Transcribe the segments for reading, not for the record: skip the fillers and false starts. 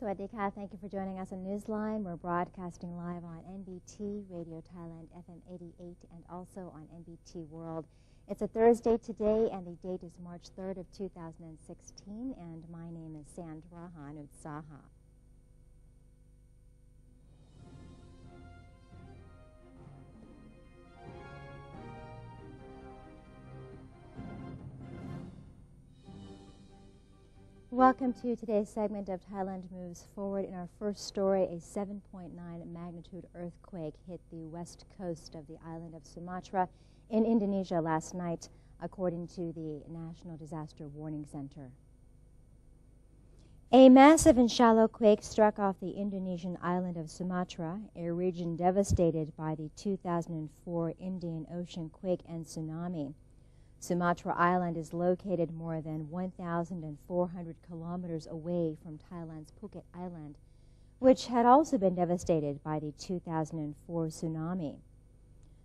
Sawadika. Thank you for joining us on Newsline. We're broadcasting live on NBT Radio Thailand FM 88 and also on NBT World. It's a Thursday today and the date is March 3rd of 2016 and my name is Sandra Hanutsaha. Welcome to today's segment of Thailand Moves Forward. In our first story, a 7.9 magnitude earthquake hit the west coast of the island of Sumatra in Indonesia last night, according to the National Disaster Warning Center. A massive and shallow quake struck off the Indonesian island of Sumatra, a region devastated by the 2004 Indian Ocean quake and tsunami. Sumatra Island is located more than 1,400 kilometers away from Thailand's Phuket Island, which had also been devastated by the 2004 tsunami.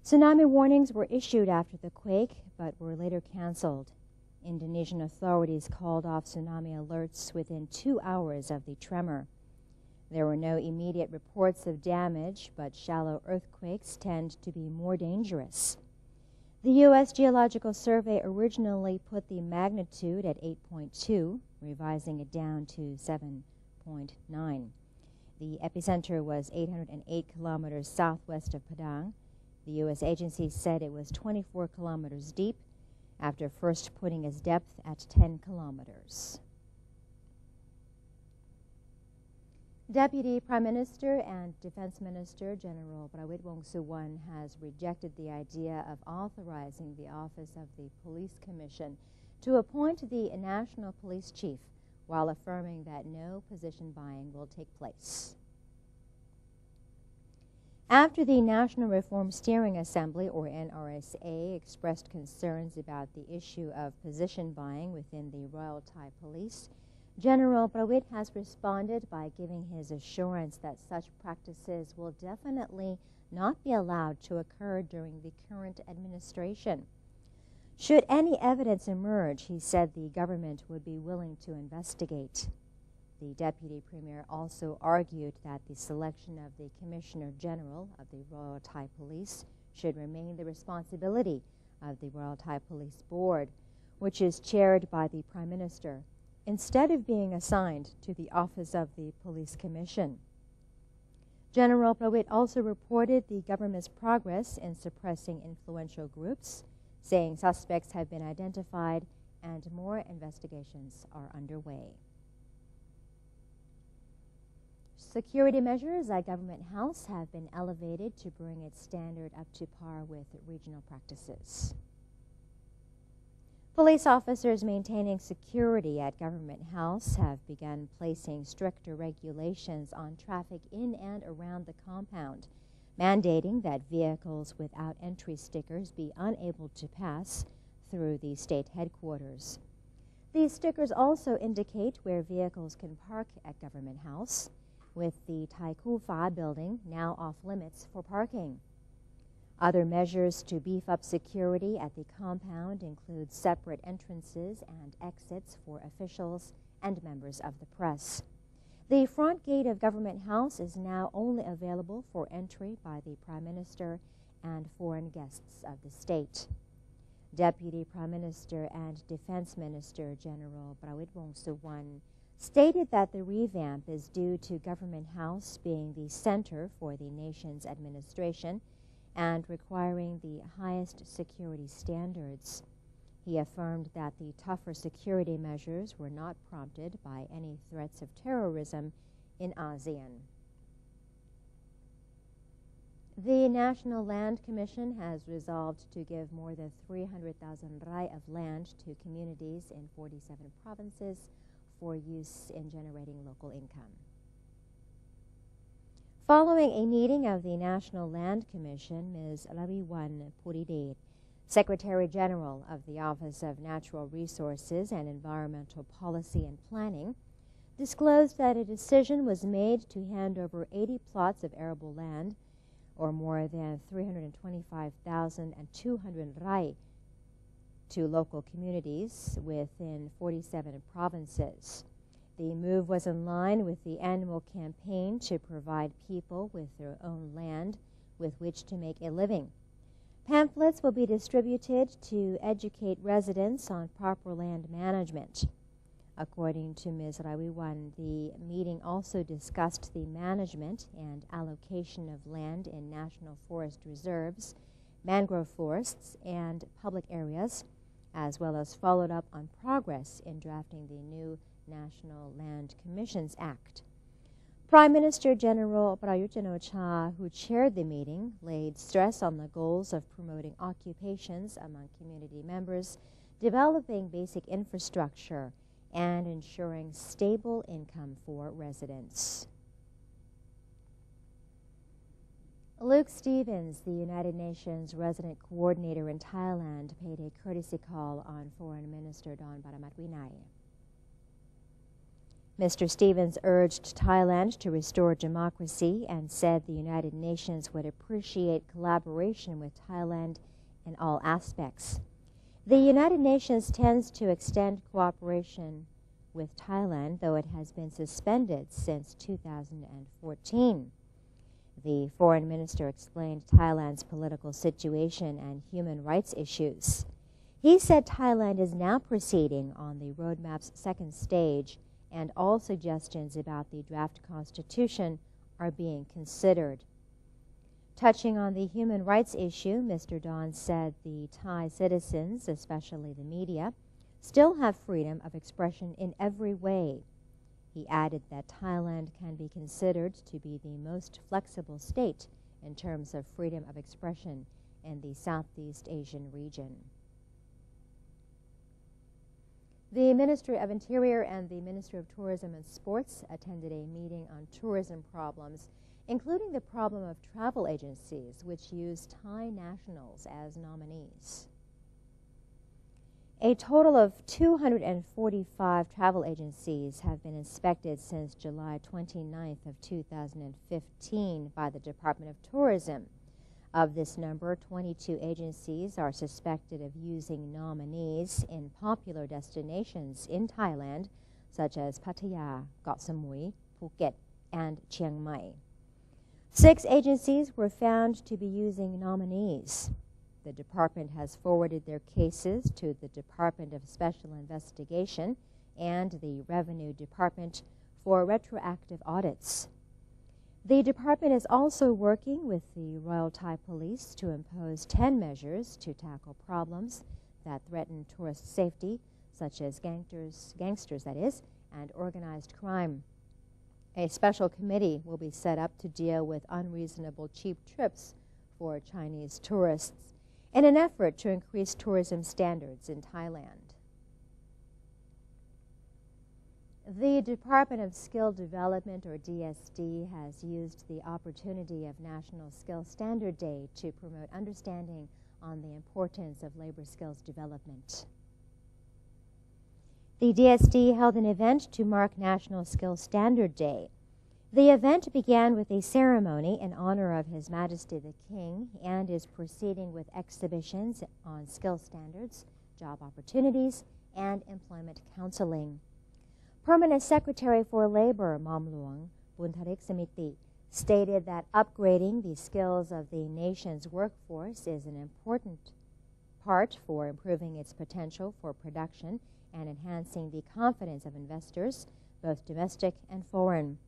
Tsunami warnings were issued after the quake, but were later canceled. Indonesian authorities called off tsunami alerts within 2 hours of the tremor. There were no immediate reports of damage, but shallow earthquakes tend to be more dangerous. The U.S. Geological Survey originally put the magnitude at 8.2, revising it down to 7.9. The epicenter was 808 kilometers southwest of Padang. The U.S. agency said it was 24 kilometers deep after first putting its depth at 10 kilometers. Deputy Prime Minister and Defense Minister General Prawit Wongsuwon has rejected the idea of authorizing the Office of the Police Commission to appoint the National Police Chief, while affirming that no position buying will take place. After the National Reform Steering Assembly, or NRSA, expressed concerns about the issue of position buying within the Royal Thai Police, General Prawit has responded by giving his assurance that such practices will definitely not be allowed to occur during the current administration. Should any evidence emerge, he said the government would be willing to investigate. The Deputy Premier also argued that the selection of the Commissioner General of the Royal Thai Police should remain the responsibility of the Royal Thai Police Board, which is chaired by the Prime Minister, instead of being assigned to the Office of the Police Commission. General Prawit also reported the government's progress in suppressing influential groups, saying suspects have been identified and more investigations are underway. Security measures at Government House have been elevated to bring its standard up to par with regional practices. Police officers maintaining security at Government House have begun placing stricter regulations on traffic in and around the compound, mandating that vehicles without entry stickers be unable to pass through the state headquarters. These stickers also indicate where vehicles can park at Government House, with the Thai Khu Pha building now off limits for parking. Other measures to beef up security at the compound include separate entrances and exits for officials and members of the press. The front gate of Government House is now only available for entry by the Prime Minister and foreign guests of the state. Deputy Prime Minister and Defense Minister General Prawit Wongsuwon stated that the revamp is due to Government House being the center for the nation's administration and requiring the highest security standards. He affirmed that the tougher security measures were not prompted by any threats of terrorism in ASEAN. The National Land Commission has resolved to give more than 300,000 rai of land to communities in 47 provinces for use in generating local income. Following a meeting of the National Land Commission, Ms. Raviwan Puridet, Secretary General of the Office of Natural Resources and Environmental Policy and Planning, disclosed that a decision was made to hand over 80 plots of arable land, or more than 325,200 rai, to local communities within 47 provinces. The move was in line with the annual campaign to provide people with their own land with which to make a living. Pamphlets will be distributed to educate residents on proper land management. According to Ms. Rawiwan, the meeting also discussed the management and allocation of land in national forest reserves, mangrove forests, and public areas, as well as followed up on progress in drafting the new National Land Commissions Act. Prime Minister General Prayut Chan-o-cha, who chaired the meeting, laid stress on the goals of promoting occupations among community members, developing basic infrastructure, and ensuring stable income for residents. Luke Stevens, the United Nations resident coordinator in Thailand, paid a courtesy call on Foreign Minister Don Paramatwinai. Mr. Stevens urged Thailand to restore democracy and said the United Nations would appreciate collaboration with Thailand in all aspects. The United Nations tends to extend cooperation with Thailand, though it has been suspended since 2014. The foreign minister explained Thailand's political situation and human rights issues. He said Thailand is now proceeding on the roadmap's second stage, and all suggestions about the draft constitution are being considered. Touching on the human rights issue, Mr. Don said the Thai citizens, especially the media, still have freedom of expression in every way. He added that Thailand can be considered to be the most flexible state in terms of freedom of expression in the Southeast Asian region. The Ministry of Interior and the Ministry of Tourism and Sports attended a meeting on tourism problems, including the problem of travel agencies which use Thai nationals as nominees. A total of 245 travel agencies have been inspected since July 29th of 2015 by the Department of Tourism. Of this number, 22 agencies are suspected of using nominees in popular destinations in Thailand, such as Pattaya, Koh Samui, Phuket, and Chiang Mai. 6 agencies were found to be using nominees. The department has forwarded their cases to the Department of Special Investigation and the Revenue Department for retroactive audits. The department is also working with the Royal Thai Police to impose 10 measures to tackle problems that threaten tourist safety, such as gangsters that is, and organized crime. A special committee will be set up to deal with unreasonable cheap trips for Chinese tourists in an effort to increase tourism standards in Thailand. The Department of Skill Development, or DSD, has used the opportunity of National Skill Standard Day to promote understanding on the importance of labor skills development. The DSD held an event to mark National Skill Standard Day. The event began with a ceremony in honor of His Majesty the King and is proceeding with exhibitions on skill standards, job opportunities, and employment counseling. Permanent Secretary for Labor, Mamluang Buntarik Samiti, stated that upgrading the skills of the nation's workforce is an important part for improving its potential for production and enhancing the confidence of investors, both domestic and foreign.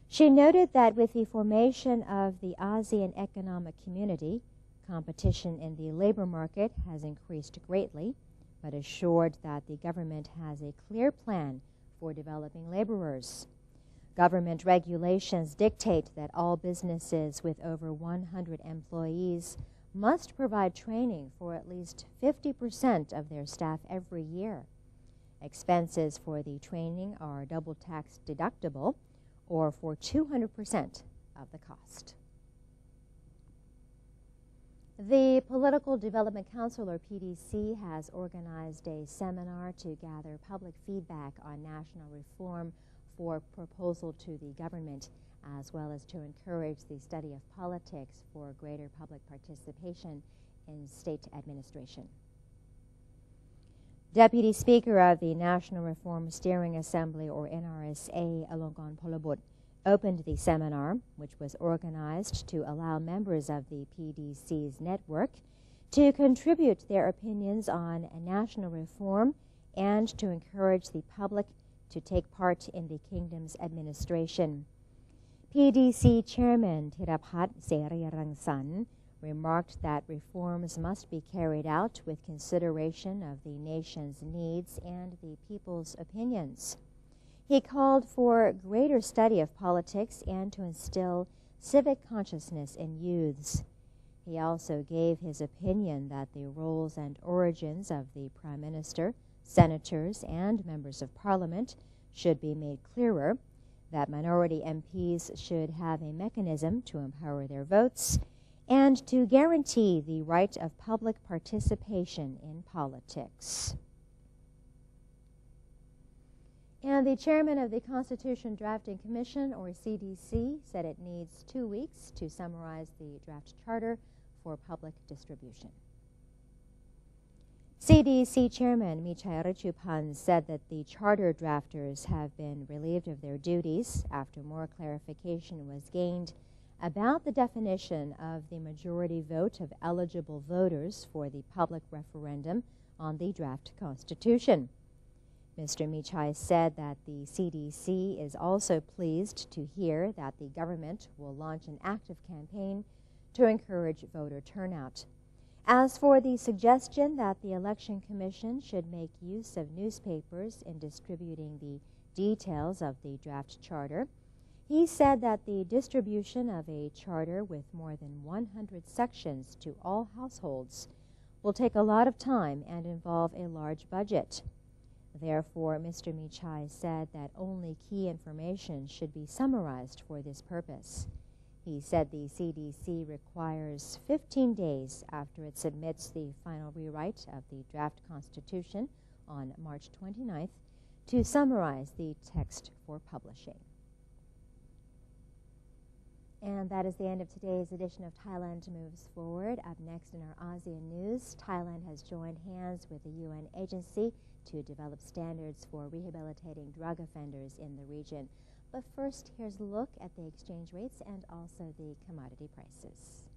She noted that with the formation of the ASEAN Economic Community, competition in the labor market has increased greatly, but assured that the government has a clear plan for developing laborers. Government regulations dictate that all businesses with over 100 employees must provide training for at least 50% of their staff every year. Expenses for the training are double tax deductible or for 200% of the cost. The Political Development Council, or PDC, has organized a seminar to gather public feedback on national reform for proposal to the government, as well as to encourage the study of politics for greater public participation in state administration. Deputy Speaker of the National Reform Steering Assembly, or NRSA, Alongkorn Polabut, opened the seminar, which was organized to allow members of the PDC's network to contribute their opinions on national reform and to encourage the public to take part in the kingdom's administration. PDC Chairman Thirapat Serirangsan remarked that reforms must be carried out with consideration of the nation's needs and the people's opinions. He called for greater study of politics and to instill civic consciousness in youths. He also gave his opinion that the roles and origins of the Prime Minister, senators, and members of Parliament should be made clearer, that minority MPs should have a mechanism to empower their votes, and to guarantee the right of public participation in politics. And the chairman of the Constitution Drafting Commission, or CDC, said it needs 2 weeks to summarize the draft charter for public distribution. CDC Chairman Michai Richupan said that the charter drafters have been relieved of their duties after more clarification was gained about the definition of the majority vote of eligible voters for the public referendum on the draft constitution. Mr. Michai said that the CDC is also pleased to hear that the government will launch an active campaign to encourage voter turnout. As for the suggestion that the Election Commission should make use of newspapers in distributing the details of the draft charter, he said that the distribution of a charter with more than 100 sections to all households will take a lot of time and involve a large budget. Therefore, Mr. Michai said that only key information should be summarized for this purpose. He said the CDC requires 15 days after it submits the final rewrite of the draft constitution on March 29th to summarize the text for publishing. And that is the end of today's edition of Thailand Moves Forward. Up next in our ASEAN news, Thailand has joined hands with the UN agency to develop standards for rehabilitating drug offenders in the region. But first, here's a look at the exchange rates and also the commodity prices.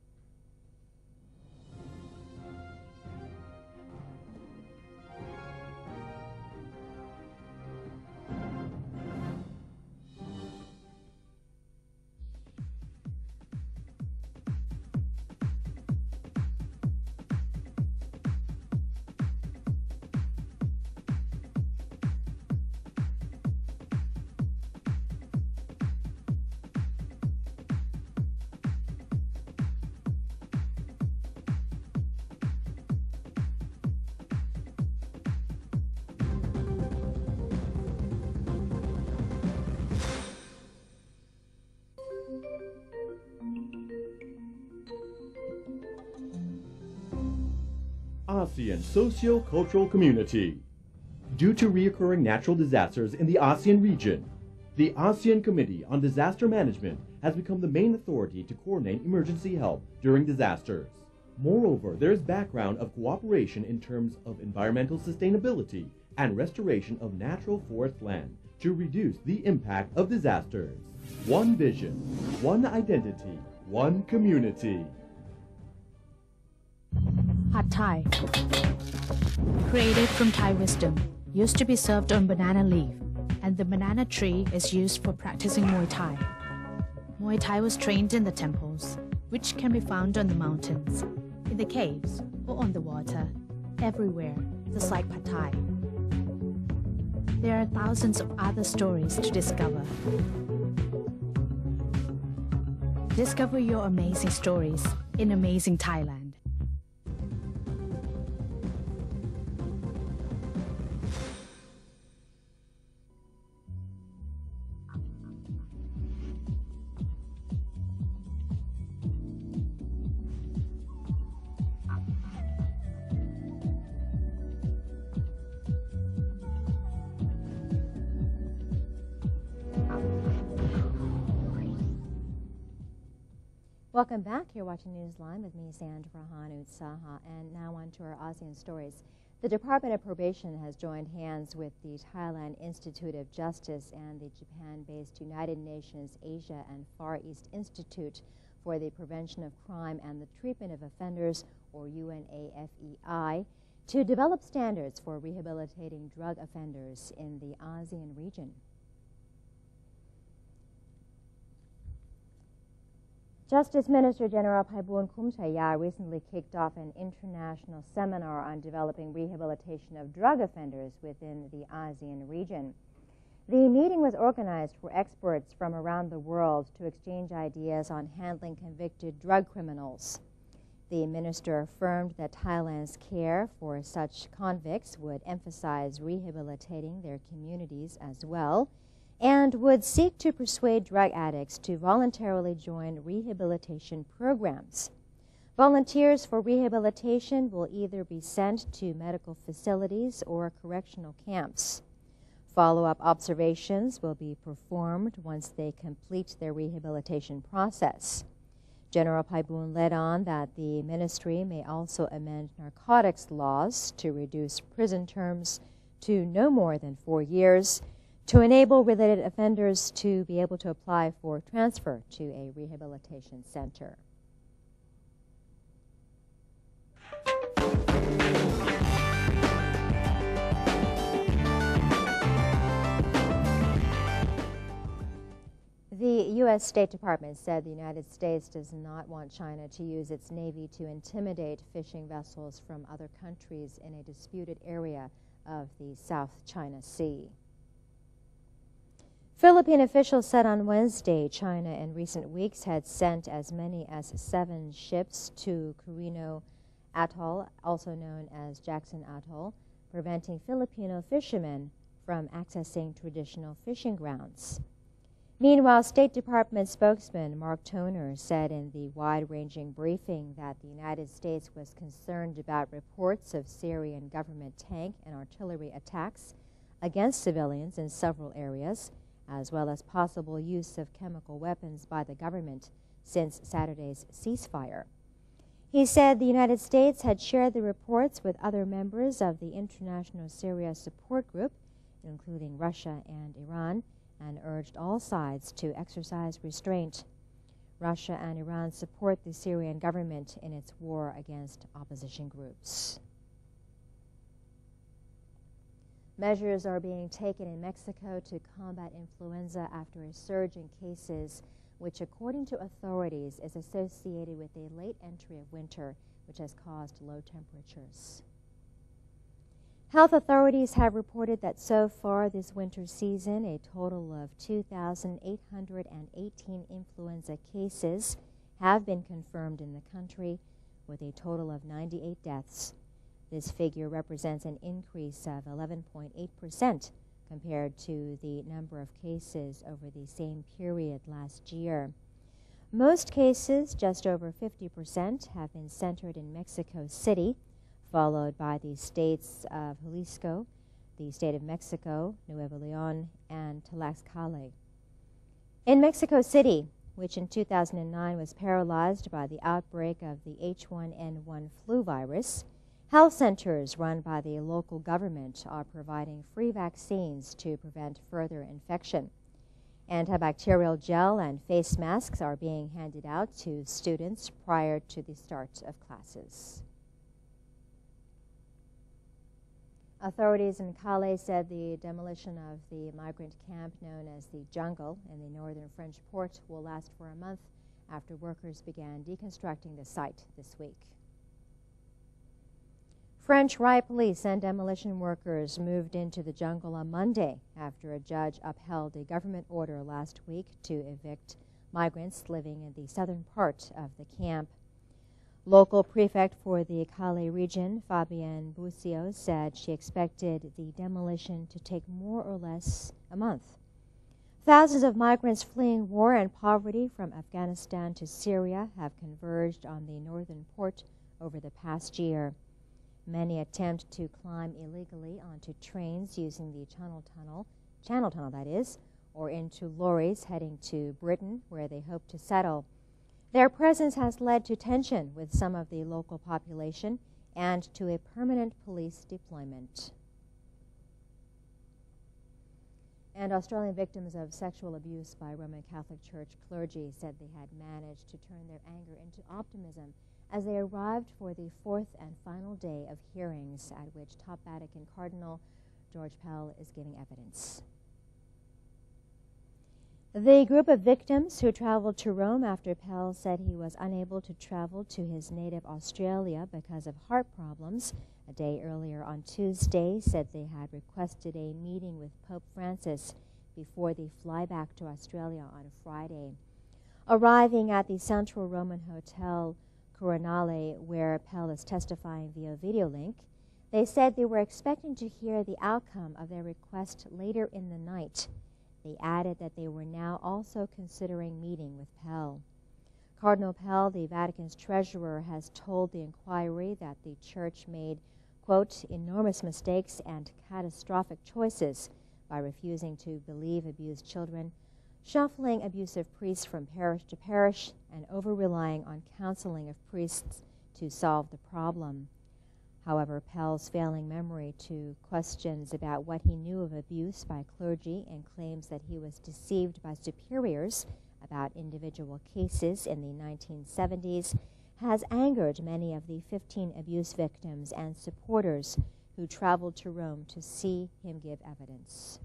ASEAN Socio-Cultural Community. Due to recurring natural disasters in the ASEAN region, the ASEAN Committee on Disaster Management has become the main authority to coordinate emergency help during disasters. Moreover, there is background of cooperation in terms of environmental sustainability and restoration of natural forest land to reduce the impact of disasters. One vision, one identity, one community. Pad Thai, created from Thai wisdom, used to be served on banana leaf, and the banana tree is used for practicing Muay Thai. Muay Thai was trained in the temples, which can be found on the mountains, in the caves, or on the water, everywhere, just like Pad Thai. There are thousands of other stories to discover. Discover your amazing stories in amazing Thailand. Welcome back. You're watching Newsline with me, Sandra Utsaha, and now on to our ASEAN stories. The Department of Probation has joined hands with the Thailand Institute of Justice and the Japan-based United Nations Asia and Far East Institute for the Prevention of Crime and the Treatment of Offenders, or UNAFEI, to develop standards for rehabilitating drug offenders in the ASEAN region. Justice Minister General Phaiboon Khumchaya recently kicked off an international seminar on developing rehabilitation of drug offenders within the ASEAN region. The meeting was organized for experts from around the world to exchange ideas on handling convicted drug criminals. The minister affirmed that Thailand's care for such convicts would emphasize rehabilitating their communities as well, and would seek to persuade drug addicts to voluntarily join rehabilitation programs. Volunteers for rehabilitation will either be sent to medical facilities or correctional camps. Follow-up observations will be performed once they complete their rehabilitation process. General Phaiboon led on that the ministry may also amend narcotics laws to reduce prison terms to no more than 4 years, to enable related offenders to be able to apply for transfer to a rehabilitation center. The U.S. State Department said the United States does not want China to use its Navy to intimidate fishing vessels from other countries in a disputed area of the South China Sea. Philippine officials said on Wednesday China in recent weeks had sent as many as 7 ships to Quirino Atoll, also known as Jackson Atoll, preventing Filipino fishermen from accessing traditional fishing grounds. Meanwhile, State Department spokesman Mark Toner said in the wide-ranging briefing that the United States was concerned about reports of Syrian government tank and artillery attacks against civilians in several areas, as well as possible use of chemical weapons by the government since Saturday's ceasefire. He said the United States had shared the reports with other members of the International Syria Support Group, including Russia and Iran, and urged all sides to exercise restraint. Russia and Iran support the Syrian government in its war against opposition groups. Measures are being taken in Mexico to combat influenza after a surge in cases, which, according to authorities, is associated with a late entry of winter, which has caused low temperatures. Health authorities have reported that so far this winter season, a total of 2,818 influenza cases have been confirmed in the country, with a total of 98 deaths. This figure represents an increase of 11.8% compared to the number of cases over the same period last year. Most cases, just over 50%, have been centered in Mexico City, followed by the states of Jalisco, the state of Mexico, Nuevo León, and Tlaxcala. In Mexico City, which in 2009 was paralyzed by the outbreak of the H1N1 flu virus, health centers run by the local government are providing free vaccines to prevent further infection. Antibacterial gel and face masks are being handed out to students prior to the start of classes. Authorities in Calais said the demolition of the migrant camp known as the Jungle in the northern French port will last for a month after workers began deconstructing the site this week. French riot police and demolition workers moved into the jungle on Monday after a judge upheld a government order last week to evict migrants living in the southern part of the camp. Local prefect for the Calais region, Fabienne Boussio, said she expected the demolition to take more or less a month. Thousands of migrants fleeing war and poverty from Afghanistan to Syria have converged on the northern port over the past year. Many attempt to climb illegally onto trains using the Channel Tunnel that is, or into lorries heading to Britain, where they hope to settle. Their presence has led to tension with some of the local population and to a permanent police deployment. And Australian victims of sexual abuse by Roman Catholic Church clergy said they had managed to turn their anger into optimism as they arrived for the fourth and final day of hearings at which top Vatican Cardinal George Pell is giving evidence. The group of victims who traveled to Rome after Pell said he was unable to travel to his native Australia because of heart problems a day earlier on Tuesday said they had requested a meeting with Pope Francis before they fly back to Australia on Friday. Arriving at the Central Roman Hotel Coronale, where Pell is testifying via video link, they said they were expecting to hear the outcome of their request later in the night. They added that they were now also considering meeting with Pell. Cardinal Pell, the Vatican's treasurer, has told the inquiry that the church made, quote, enormous mistakes and catastrophic choices by refusing to believe abused children, shuffling abusive priests from parish to parish, and over-relying on counseling of priests to solve the problem. However, Pell's failing memory to questions about what he knew of abuse by clergy and claims that he was deceived by superiors about individual cases in the 1970s has angered many of the 15 abuse victims and supporters who traveled to Rome to see him give evidence.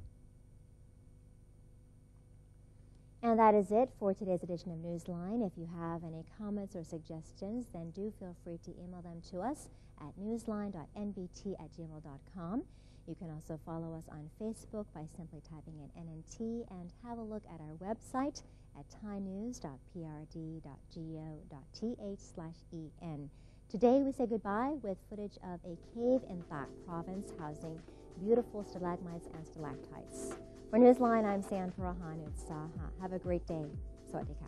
And that is it for today's edition of Newsline. If you have any comments or suggestions, then do feel free to email them to us at newsline.nbt@gmail.com. You can also follow us on Facebook by simply typing in NNT and have a look at our website at thainews.prd.go.th/en. Today we say goodbye with footage of a cave in Thak province housing beautiful stalagmites and stalactites. For Newsline, I'm San Purahan Utsaha. Have a great day. Sawadee ka.